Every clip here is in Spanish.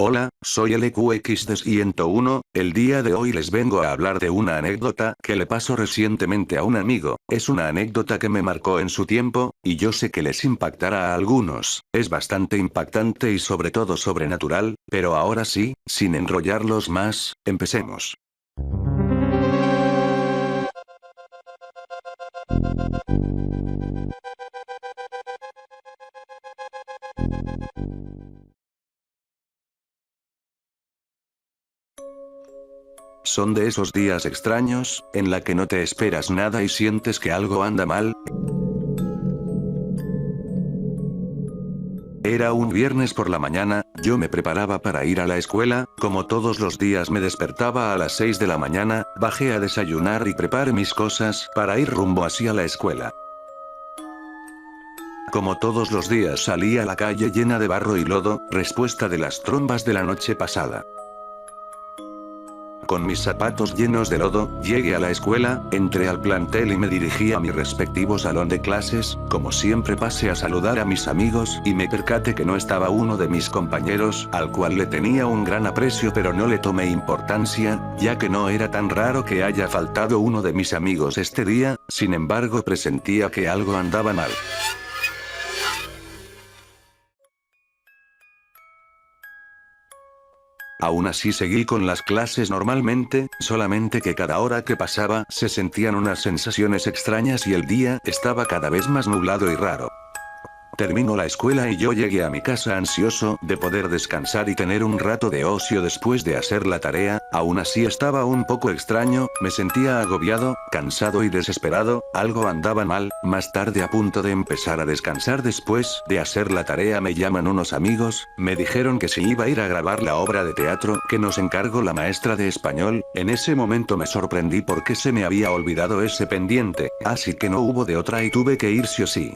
Hola, soy LQXD101, el día de hoy les vengo a hablar de una anécdota que le pasó recientemente a un amigo. Es una anécdota que me marcó en su tiempo, y yo sé que les impactará a algunos. Es bastante impactante y sobre todo sobrenatural, pero ahora sí, sin enrollarlos más, empecemos. Son de esos días extraños, en la que no te esperas nada y sientes que algo anda mal. Era un viernes por la mañana, yo me preparaba para ir a la escuela, como todos los días me despertaba a las 6 de la mañana, bajé a desayunar y preparé mis cosas para ir rumbo hacia la escuela. Como todos los días salí a la calle llena de barro y lodo, respuesta de las trombas de la noche pasada. Con mis zapatos llenos de lodo, llegué a la escuela, entré al plantel y me dirigí a mi respectivo salón de clases. Como siempre pasé a saludar a mis amigos y me percaté que no estaba uno de mis compañeros, al cual le tenía un gran aprecio pero no le tomé importancia, ya que no era tan raro que haya faltado uno de mis amigos este día. Sin embargo presentía que algo andaba mal. Aún así seguí con las clases normalmente, solamente que cada hora que pasaba se sentían unas sensaciones extrañas y el día estaba cada vez más nublado y raro. Terminó la escuela y yo llegué a mi casa ansioso de poder descansar y tener un rato de ocio después de hacer la tarea. Aún así estaba un poco extraño, me sentía agobiado, cansado y desesperado, algo andaba mal. Más tarde, a punto de empezar a descansar después de hacer la tarea, me llaman unos amigos, me dijeron que si iba a ir a grabar la obra de teatro que nos encargó la maestra de español. En ese momento me sorprendí porque se me había olvidado ese pendiente, así que no hubo de otra y tuve que ir sí o sí.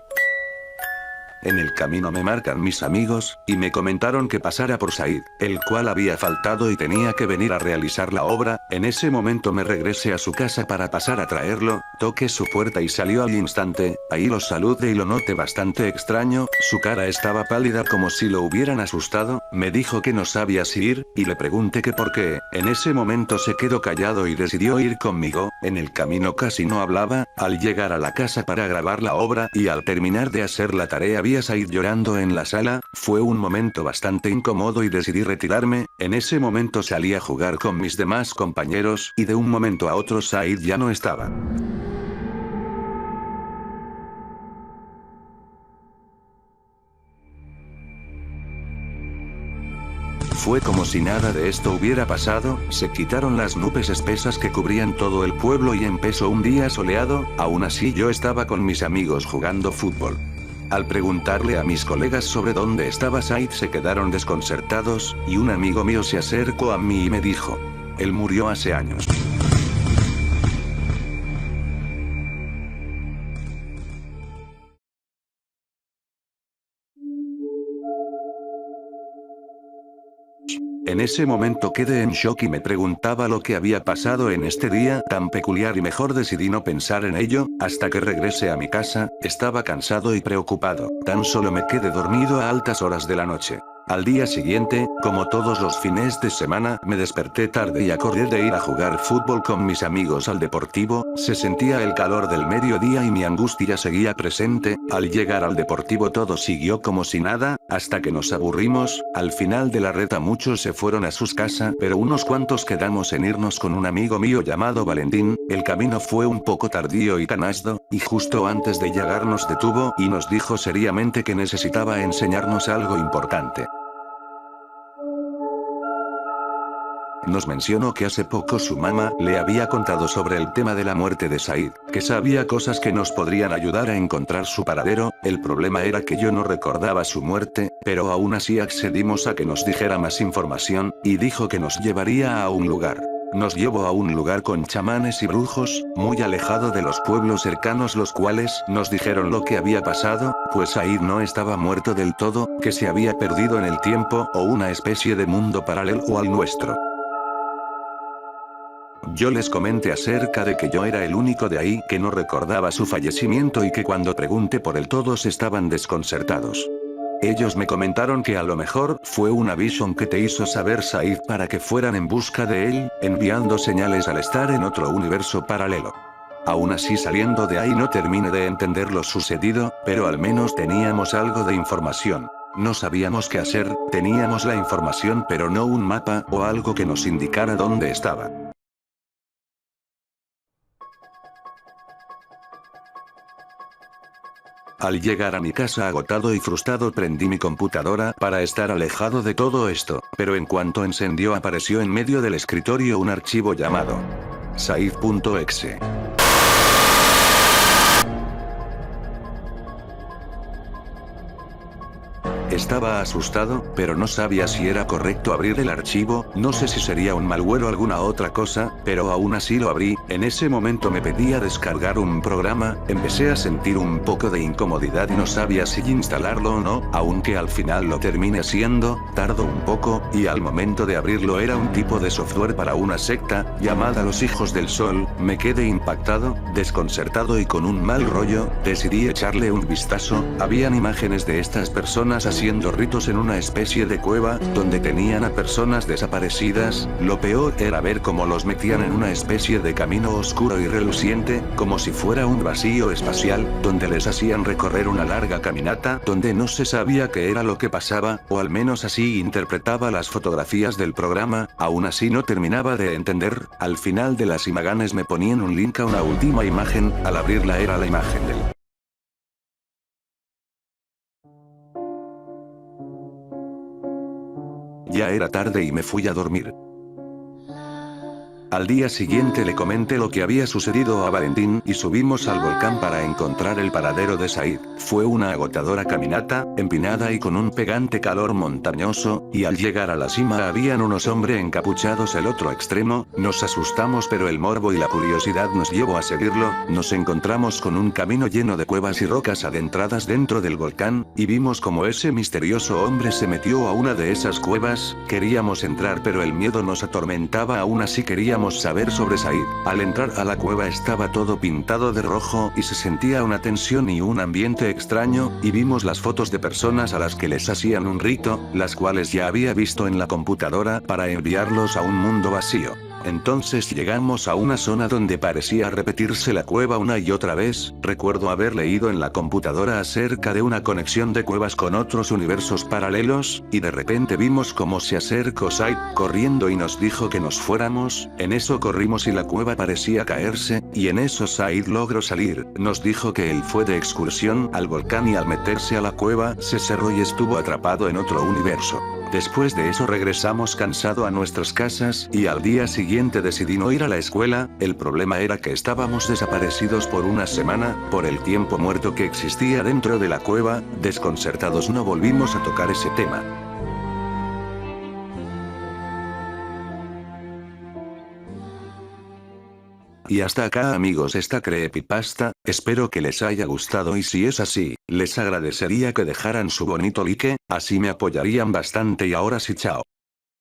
En el camino me marcan mis amigos, y me comentaron que pasara por Said, el cual había faltado y tenía que venir a realizar la obra. En ese momento me regresé a su casa para pasar a traerlo, toqué su puerta y salió al instante. Ahí lo saludé y lo noté bastante extraño, su cara estaba pálida como si lo hubieran asustado. Me dijo que no sabía si ir, y le pregunté que por qué. En ese momento se quedó callado y decidió ir conmigo. En el camino casi no hablaba. Al llegar a la casa para grabar la obra y al terminar de hacer la tarea vi a Said llorando en la sala. Fue un momento bastante incómodo y decidí retirarme. En ese momento salí a jugar con mis demás compañeros y de un momento a otro Said ya no estaba. Fue como si nada de esto hubiera pasado, se quitaron las nubes espesas que cubrían todo el pueblo y empezó un día soleado. Aún así yo estaba con mis amigos jugando fútbol. Al preguntarle a mis colegas sobre dónde estaba Said se quedaron desconcertados, y un amigo mío se acercó a mí y me dijo: él murió hace años. En ese momento quedé en shock y me preguntaba lo que había pasado en este día tan peculiar y mejor decidí no pensar en ello. Hasta que regresé a mi casa, estaba cansado y preocupado, tan solo me quedé dormido a altas horas de la noche. Al día siguiente, como todos los fines de semana, me desperté tarde y acordé de ir a jugar fútbol con mis amigos al deportivo. Se sentía el calor del mediodía y mi angustia seguía presente. Al llegar al deportivo todo siguió como si nada, hasta que nos aburrimos. Al final de la reta muchos se fueron a sus casas, pero unos cuantos quedamos en irnos con un amigo mío llamado Valentín. El camino fue un poco tardío y canasdo, y justo antes de llegar nos detuvo y nos dijo seriamente que necesitaba enseñarnos algo importante. Nos mencionó que hace poco su mamá le había contado sobre el tema de la muerte de Said, que sabía cosas que nos podrían ayudar a encontrar su paradero. El problema era que yo no recordaba su muerte, pero aún así accedimos a que nos dijera más información, y dijo que nos llevaría a un lugar. Nos llevó a un lugar con chamanes y brujos, muy alejado de los pueblos cercanos, los cuales nos dijeron lo que había pasado, pues Said no estaba muerto del todo, que se había perdido en el tiempo o una especie de mundo paralelo al nuestro. Yo les comenté acerca de que yo era el único de ahí que no recordaba su fallecimiento y que cuando pregunté por él todos estaban desconcertados. Ellos me comentaron que a lo mejor fue una vision que te hizo saber Said para que fueran en busca de él, enviando señales al estar en otro universo paralelo. Aún así, saliendo de ahí no terminé de entender lo sucedido, pero al menos teníamos algo de información. No sabíamos qué hacer, teníamos la información pero no un mapa o algo que nos indicara dónde estaba. Al llegar a mi casa agotado y frustrado prendí mi computadora para estar alejado de todo esto, pero en cuanto encendió apareció en medio del escritorio un archivo llamado Said.exe. Estaba asustado, pero no sabía si era correcto abrir el archivo, no sé si sería un malware o alguna otra cosa, pero aún así lo abrí. En ese momento me pedía descargar un programa, empecé a sentir un poco de incomodidad y no sabía si instalarlo o no, aunque al final lo terminé haciendo, tardó un poco, y al momento de abrirlo era un tipo de software para una secta, llamada Los Hijos del Sol. Me quedé impactado, desconcertado y con un mal rollo, decidí echarle un vistazo. Habían imágenes de estas personas haciendo ritos en una especie de cueva, donde tenían a personas desaparecidas. Lo peor era ver cómo los metían en una especie de camino oscuro y reluciente, como si fuera un vacío espacial, donde les hacían recorrer una larga caminata, donde no se sabía qué era lo que pasaba, o al menos así interpretaba las fotografías del programa. Aún así no terminaba de entender. Al final de las imágenes me ponían un link a una última imagen, al abrirla era la imagen del Ya era tarde y me fui a dormir. Al día siguiente le comenté lo que había sucedido a Valentín y subimos al volcán para encontrar el paradero de Said. Fue una agotadora caminata, empinada y con un pegante calor montañoso, y al llegar a la cima habían unos hombres encapuchados al otro extremo. Nos asustamos pero el morbo y la curiosidad nos llevó a seguirlo. Nos encontramos con un camino lleno de cuevas y rocas adentradas dentro del volcán, y vimos como ese misterioso hombre se metió a una de esas cuevas. Queríamos entrar pero el miedo nos atormentaba, aún así queríamos saber sobre Said. Al entrar a la cueva estaba todo pintado de rojo y se sentía una tensión y un ambiente extraño, y vimos las fotos de personas a las que les hacían un rito, las cuales ya había visto en la computadora para enviarlos a un mundo vacío. Entonces llegamos a una zona donde parecía repetirse la cueva una y otra vez. Recuerdo haber leído en la computadora acerca de una conexión de cuevas con otros universos paralelos, y de repente vimos cómo se acercó Said, corriendo y nos dijo que nos fuéramos. En eso corrimos y la cueva parecía caerse, y en eso Said logró salir. Nos dijo que él fue de excursión al volcán y al meterse a la cueva se cerró y estuvo atrapado en otro universo. Después de eso regresamos cansado a nuestras casas, y al día siguiente decidí no ir a la escuela. El problema era que estábamos desaparecidos por una semana, por el tiempo muerto que existía dentro de la cueva. Desconcertados no volvimos a tocar ese tema. Y hasta acá amigos esta creepypasta, espero que les haya gustado y si es así, les agradecería que dejaran su bonito like, así me apoyarían bastante y ahora sí chao.